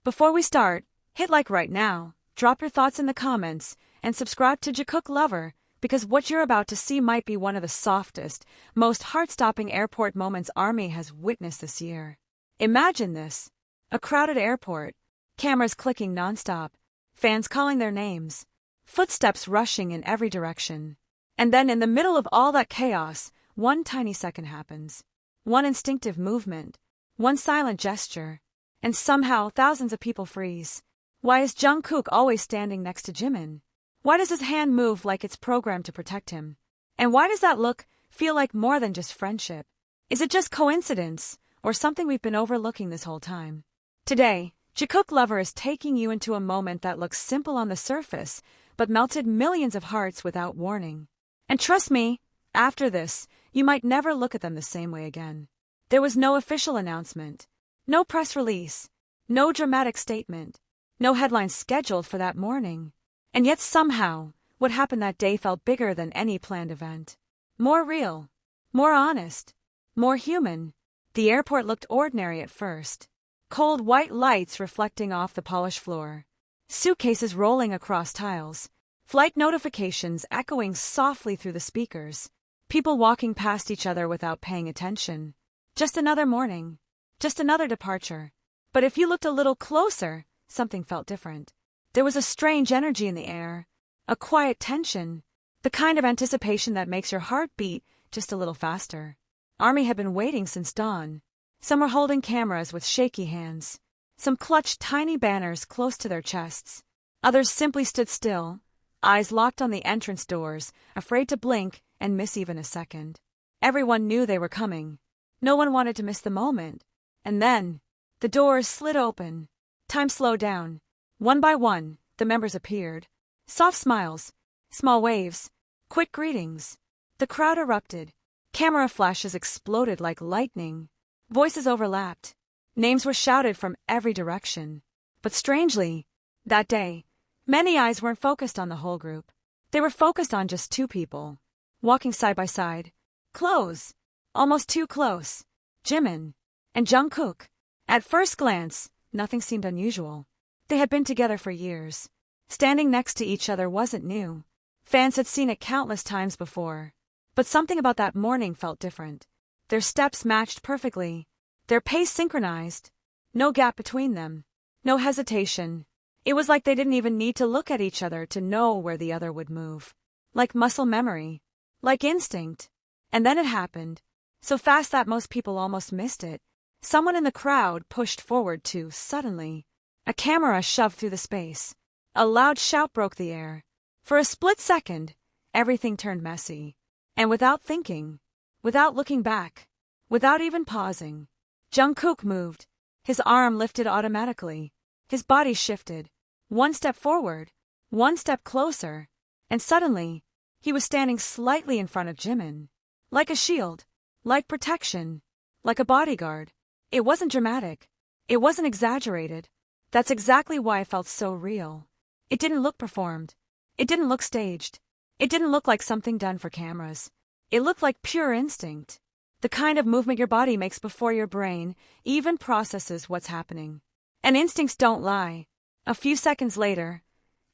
Before we start, hit like right now, drop your thoughts in the comments, and subscribe to Jikook Lover, because what you're about to see might be one of the softest, most heart-stopping airport moments ARMY has witnessed this year. Imagine this. A crowded airport, cameras clicking nonstop, fans calling their names, footsteps rushing in every direction. And then in the middle of all that chaos, one tiny second happens. One instinctive movement, one silent gesture, and somehow thousands of people freeze. Why is Jungkook always standing next to Jimin? Why does his hand move like it's programmed to protect him? And why does that look feel like more than just friendship? Is it just coincidence, or something we've been overlooking this whole time? Today, Jikook Lover is taking you into a moment that looks simple on the surface, but melted millions of hearts without warning. And trust me, after this, you might never look at them the same way again. There was no official announcement, no press release, no dramatic statement, no headlines scheduled for that morning. And yet somehow, what happened that day felt bigger than any planned event. More real, more honest, more human. The airport looked ordinary at first. Cold white lights reflecting off the polished floor. Suitcases rolling across tiles. Flight notifications echoing softly through the speakers. People walking past each other without paying attention. Just another morning. Just another departure. But if you looked a little closer, something felt different. There was a strange energy in the air. A quiet tension. The kind of anticipation that makes your heart beat just a little faster. ARMY had been waiting since dawn. Some were holding cameras with shaky hands. Some clutched tiny banners close to their chests. Others simply stood still, eyes locked on the entrance doors, afraid to blink and miss even a second. Everyone knew they were coming. No one wanted to miss the moment. And then, the doors slid open. Time slowed down. One by one, the members appeared. Soft smiles, small waves, quick greetings. The crowd erupted. Camera flashes exploded like lightning. Voices overlapped. Names were shouted from every direction. But strangely, that day, many eyes weren't focused on the whole group. They were focused on just two people, walking side by side. Close. Almost too close. Jimin and Jungkook. At first glance, nothing seemed unusual. They had been together for years. Standing next to each other wasn't new. Fans had seen it countless times before. But something about that morning felt different. Their steps matched perfectly. Their pace synchronized. No gap between them. No hesitation. It was like they didn't even need to look at each other to know where the other would move. Like muscle memory. Like instinct. And then it happened. So fast that most people almost missed it. Someone in the crowd pushed forward too suddenly. A camera shoved through the space. A loud shout broke the air. For a split second, everything turned messy. And without thinking, without looking back, without even pausing, Jungkook moved. His arm lifted automatically. His body shifted. One step forward, one step closer, and suddenly, he was standing slightly in front of Jimin. Like a shield, like protection, like a bodyguard. It wasn't dramatic. It wasn't exaggerated. That's exactly why it felt so real. It didn't look performed. It didn't look staged. It didn't look like something done for cameras. It looked like pure instinct. The kind of movement your body makes before your brain even processes what's happening. And instincts don't lie. A few seconds later,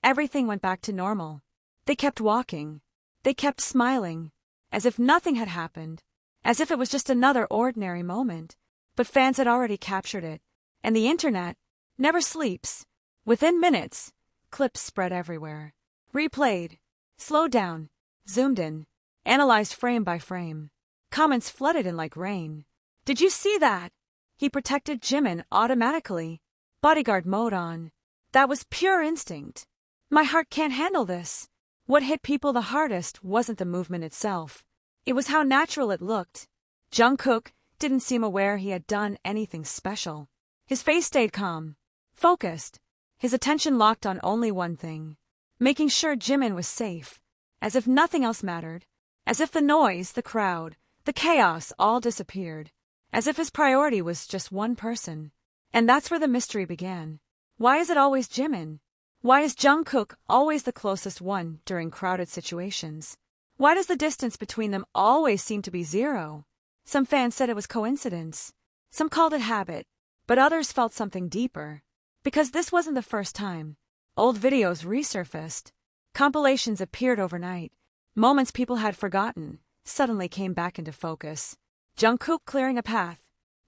everything went back to normal. They kept walking. They kept smiling. As if nothing had happened. As if it was just another ordinary moment. But fans had already captured it. And the internet never sleeps. Within minutes, clips spread everywhere. Replayed. Slowed down. Zoomed in. Analyzed frame by frame. Comments flooded in like rain. Did you see that? He protected Jimin automatically. Bodyguard mode on. That was pure instinct. My heart can't handle this. What hit people the hardest wasn't the movement itself. It was how natural it looked. Jungkook didn't seem aware he had done anything special. His face stayed calm. Focused. His attention locked on only one thing. Making sure Jimin was safe. As if nothing else mattered. As if the noise, the crowd, the chaos all disappeared. As if his priority was just one person. And that's where the mystery began. Why is it always Jimin? Why is Jungkook always the closest one during crowded situations? Why does the distance between them always seem to be zero? Some fans said it was coincidence. Some called it habit. But others felt something deeper. Because this wasn't the first time. Old videos resurfaced. Compilations appeared overnight. Moments people had forgotten suddenly came back into focus. Jungkook clearing a path.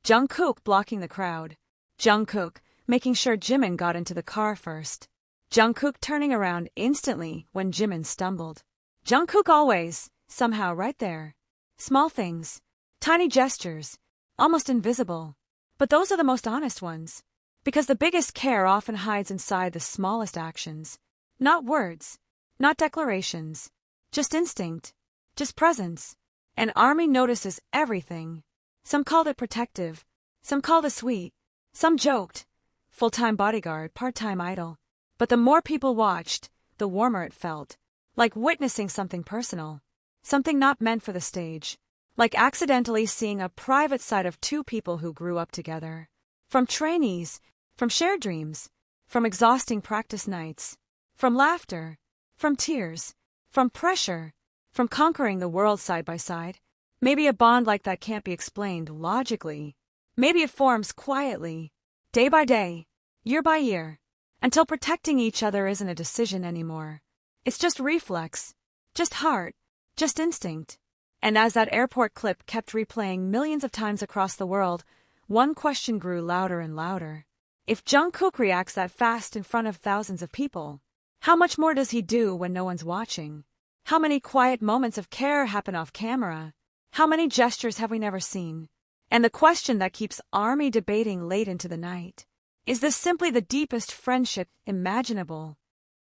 Jungkook blocking the crowd. Jungkook making sure Jimin got into the car first. Jungkook turning around instantly when Jimin stumbled. Jungkook always, somehow right there. Small things. Tiny gestures. Almost invisible. But those are the most honest ones. Because the biggest care often hides inside the smallest actions. Not words. Not declarations. Just instinct. Just presence. An army notices everything. Some called it protective. Some called it sweet. Some joked. Full-time bodyguard, part-time idol. But the more people watched, the warmer it felt. Like witnessing something personal. Something not meant for the stage. Like accidentally seeing a private side of two people who grew up together. From trainees, from shared dreams, from exhausting practice nights, from laughter, from tears, from pressure, from conquering the world side by side. Maybe a bond like that can't be explained logically. Maybe it forms quietly, day by day, year by year, until protecting each other isn't a decision anymore. It's just reflex, just heart, just instinct. And as that airport clip kept replaying millions of times across the world, one question grew louder and louder. If Jungkook reacts that fast in front of thousands of people, how much more does he do when no one's watching? How many quiet moments of care happen off camera? How many gestures have we never seen? And the question that keeps ARMY debating late into the night. Is this simply the deepest friendship imaginable?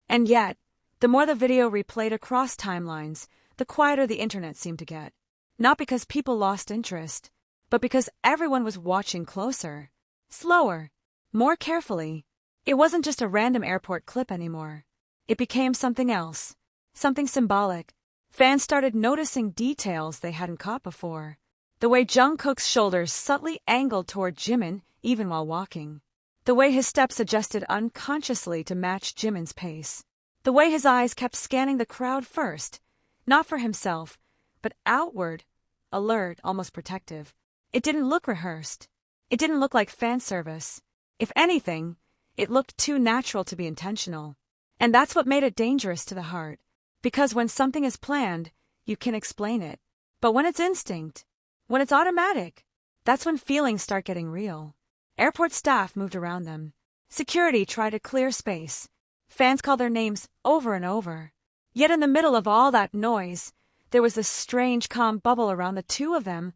And yet, the more the video replayed across timelines, the quieter the internet seemed to get. Not because people lost interest, but because everyone was watching closer, slower, more carefully. It wasn't just a random airport clip anymore. It became something else, something symbolic. Fans started noticing details they hadn't caught before. The way Jungkook's shoulders subtly angled toward Jimin even while walking. The way his steps adjusted unconsciously to match Jimin's pace. The way his eyes kept scanning the crowd first, not for himself, but outward, alert, almost protective. It didn't look rehearsed. It didn't look like fan service. If anything, it looked too natural to be intentional. And that's what made it dangerous to the heart. Because when something is planned, you can explain it. But when it's instinct, when it's automatic, that's when feelings start getting real. Airport staff moved around them. Security tried to clear space. Fans called their names over and over. Yet in the middle of all that noise, there was this strange calm bubble around the two of them,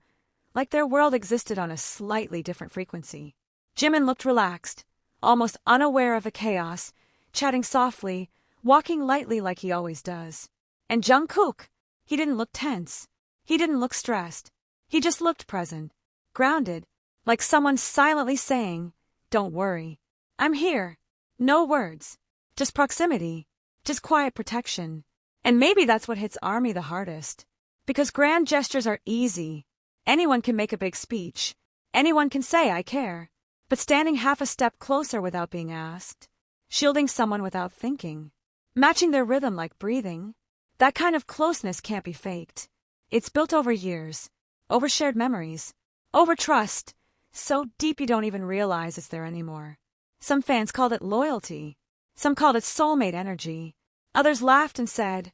like their world existed on a slightly different frequency. Jimin looked relaxed, almost unaware of the chaos, chatting softly, walking lightly like he always does. And Jungkook, he didn't look tense. He didn't look stressed. He just looked present, grounded, like someone silently saying, "Don't worry. I'm here." No words. Just proximity. Just quiet protection. And maybe that's what hits ARMY the hardest. Because grand gestures are easy. Anyone can make a big speech. Anyone can say, "I care." But standing half a step closer without being asked. Shielding someone without thinking. Matching their rhythm like breathing. That kind of closeness can't be faked. It's built over years. Over shared memories. Over trust. So deep you don't even realize it's there anymore. Some fans called it loyalty. Some called it soulmate energy. Others laughed and said,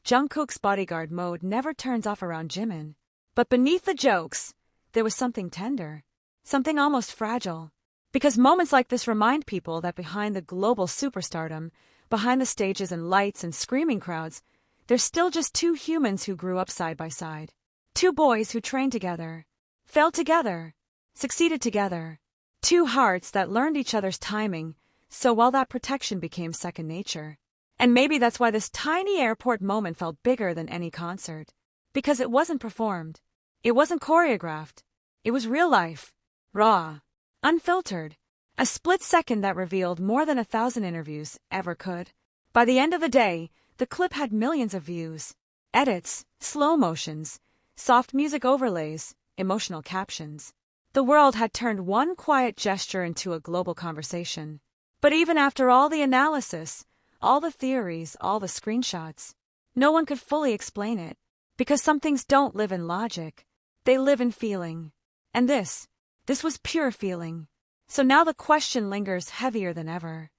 Jungkook's bodyguard mode never turns off around Jimin. But beneath the jokes, there was something tender. Something almost fragile. Because moments like this remind people that behind the global superstardom, behind the stages and lights and screaming crowds, there's still just two humans who grew up side by side. Two boys who trained together, failed together, succeeded together. Two hearts that learned each other's timing, so while that protection became second nature. And maybe that's why this tiny airport moment felt bigger than any concert. Because it wasn't performed. It wasn't choreographed. It was real life. Raw. Unfiltered. A split second that revealed more than 1,000 interviews ever could. By the end of the day, the clip had millions of views. Edits, slow motions, soft music overlays, emotional captions. The world had turned one quiet gesture into a global conversation. But even after all the analysis, all the theories, all the screenshots, no one could fully explain it. Because some things don't live in logic. They live in feeling. And this was pure feeling. So now the question lingers heavier than ever.